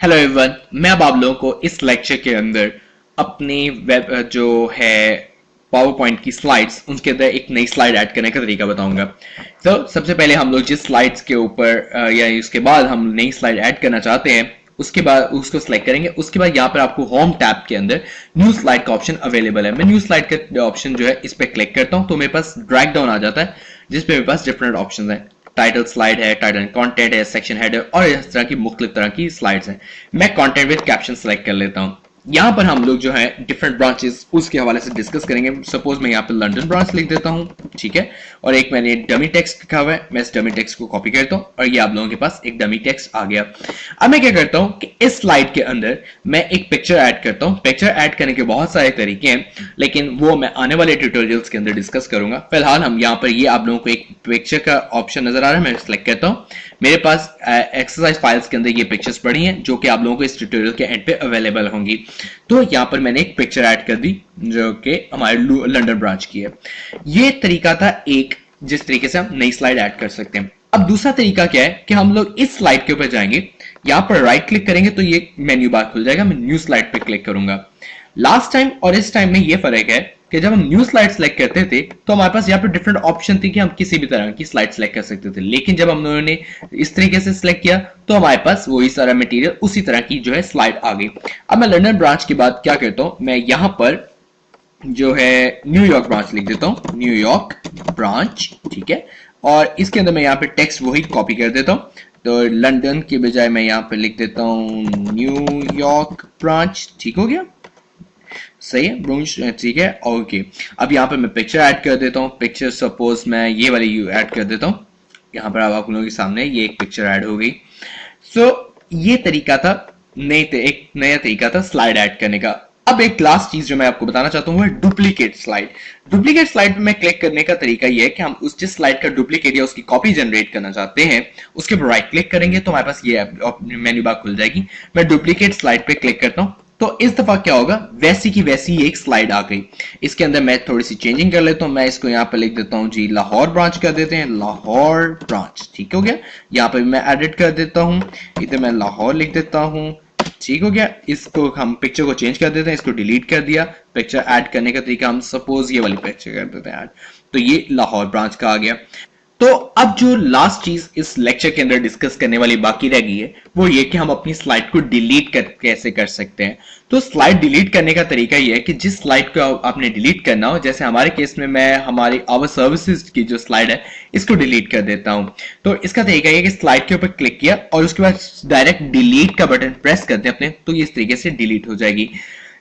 Hello everyone, मैं अब आप लोगों को इस लेक्चर के अंदर अपनी वेब जो है पावर पॉइंट की स्लाइड्स उनके अंदर एक नई स्लाइड ऐड करने का तरीका बताऊंगा। तो सबसे पहले हम लोग जिस स्लाइड्स के ऊपर या उसके बाद हम नई स्लाइड ऐड करना चाहते हैं उसके बाद उसको सिलेक्ट करेंगे। उसके बाद यहाँ पर आपको होम टैब के अंदर न्यू स्लाइड का ऑप्शन अवेलेबल है। मैं न्यू स्लाइड का ऑप्शन जो है इस पर क्लिक करता हूँ तो मेरे पास ड्रैग डाउन आ जाता है जिसपे मेरे पास डिफरेंट ऑप्शन है। टाइटल स्लाइड है, टाइटल एंड कंटेंट है, सेक्शन हेड है और इस तरह की मुख्तलिफ तरह की स्लाइड्स हैं। मैं कंटेंट विद कैप्शन सेलेक्ट कर लेता हूं। यहां पर हम लोग जो है डिफरेंट ब्रांचेस उसके हवाले से डिस्कस करेंगे। सपोज मैं यहां पर लंदन ब्रांच लिख देता हूं, ठीक है, और एक मैंने डमी टेक्स्ट लिखा हुआ है, मैं इस डमी टेक्स्ट को कॉपी करता हूं और ये आप लोगों के पास एक डमी टेक्स्ट आ गया। अब मैं क्या करता हूं कि इस स्लाइड के अंदर मैं एक पिक्चर ऐड करता हूं। पिक्चर ऐड करने के बहुत सारे तरीके हैं, लेकिन वो मैं आने वाले ट्यूटोरियल्स के अंदर डिस्कस करूंगा। फिलहाल हम यहां पर ये आप लोगों को एक पिक्चर का ऑप्शन नजर आ रहा है, मैं सिलेक्ट करता हूं। मेरे पास एक्सरसाइज फाइल्स के अंदर ये पिक्चर्स पड़ी हैं जो कि आप लोगों को इस ट्यूटोरियल के एंड पे अवेलेबल होंगी। तो यहां पर मैंने एक पिक्चर ऐड कर दी जो कि हमारे लंदन ब्रांच की है। ये तरीका था एक, जिस तरीके से हम नई स्लाइड ऐड कर सकते हैं। अब दूसरा तरीका क्या है कि हम लोग इस स्लाइड के ऊपर जाएंगे, यहां पर राइट क्लिक करेंगे तो ये मेन्यू बार खुल जाएगा। मैं न्यू स्लाइड पे क्लिक करूंगा। लास्ट टाइम और इस टाइम में ये फर्क है कि जब हम न्यू स्लाइड सेलेक्ट करते थे तो हमारे पास यहाँ पे डिफरेंट ऑप्शन थी कि हम किसी भी तरह की स्लाइड सेलेक्ट कर सकते थे, लेकिन जब हम लोगों ने इस तरीके से सिलेक्ट किया तो हमारे पास वही सारा मटेरियल उसी तरह की जो है स्लाइड आ गई। अब मैं लंदन ब्रांच के बाद क्या करता हूं, मैं यहां पर जो है न्यूयॉर्क ब्रांच लिख देता हूं, न्यूयॉर्क ब्रांच, ठीक है, और इसके अंदर मैं यहाँ पे टेक्स्ट वही कॉपी कर देता हूं। तो लंदन के बजाय मैं यहाँ पे लिख देता हूं न्यूयॉर्क ब्रांच, ठीक हो गया, सही है ब्रांच, ठीक है, ओके। अब यहाँ पे मैं पिक्चर ऐड कर देता हूँ। पिक्चर सपोज मैं ये वाली ऐड कर देता हूँ। यहाँ पर अब आप लोगों के सामने ये एक पिक्चर ऐड हो गई। सो ये तरीका था, एक नया तरीका था स्लाइड ऐड करने का। अब एक लास्ट चीज जो मैं आपको बताना चाहता हूँ वो है डुप्लीकेट स्लाइड। डुप्लीकेट स्लाइड में क्लिक करने का तरीका ये है कि हम उस जिस स्लाइड का डुप्लीकेट या उसकी कॉपी जनरेट करना चाहते हैं उसके ऊपर राइट क्लिक करेंगे तो हमारे पास ये मेन्यू बार खुल जाएगी। मैं डुप्लीकेट स्लाइड पे क्लिक करता हूँ तो इस दफा क्या होगा, वैसी की वैसी एक स्लाइड आ गई। इसके अंदर मैं थोड़ी सी चेंजिंग कर लेता हूं। मैं इसको यहाँ पे लिख देता हूं जी लाहौर ब्रांच कर देते हैं, लाहौर ब्रांच, ठीक हो गया। यहाँ पे मैं एडिट कर देता हूं, इधर मैं लाहौर लिख देता हूं, ठीक हो गया। इसको हम पिक्चर को चेंज कर देते हैं, इसको डिलीट कर दिया। पिक्चर ऐड करने का तरीका हम सपोज ये वाली पिक्चर कर देते हैं ऐड, तो ये लाहौर ब्रांच का आ गया। तो अब जो लास्ट चीज इस लेक्चर के अंदर डिस्कस करने वाली बाकी रह गई है वो ये कि हम अपनी स्लाइड को डिलीट कैसे कर सकते हैं। तो स्लाइड डिलीट करने का तरीका ये है कि जिस स्लाइड को आपने डिलीट करना हो, जैसे हमारे केस में मैं हमारी आवर सर्विसेज की जो स्लाइड है इसको डिलीट कर देता हूं। तो इसका तरीका ये कि स्लाइड के ऊपर क्लिक किया और उसके बाद डायरेक्ट डिलीट का बटन प्रेस कर दे अपने, तो ये इस तरीके से डिलीट हो जाएगी।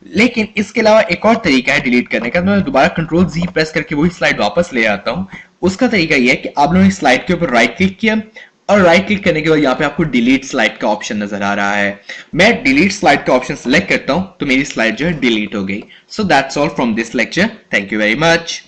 लेकिन इसके अलावा एक और तरीका है डिलीट करने का। मैं दोबारा कंट्रोल जी प्रेस करके वही स्लाइड वापस ले आता हूं। उसका तरीका यह है कि आप लोगों ने स्लाइड के ऊपर राइट क्लिक किया और राइट क्लिक करने के बाद यहाँ पे आपको डिलीट स्लाइड का ऑप्शन नजर आ रहा है। मैं डिलीट स्लाइड का ऑप्शन सेलेक्ट करता हूं तो मेरी स्लाइड जो है डिलीट हो गई। So that's all from this lecture. Thank you very much.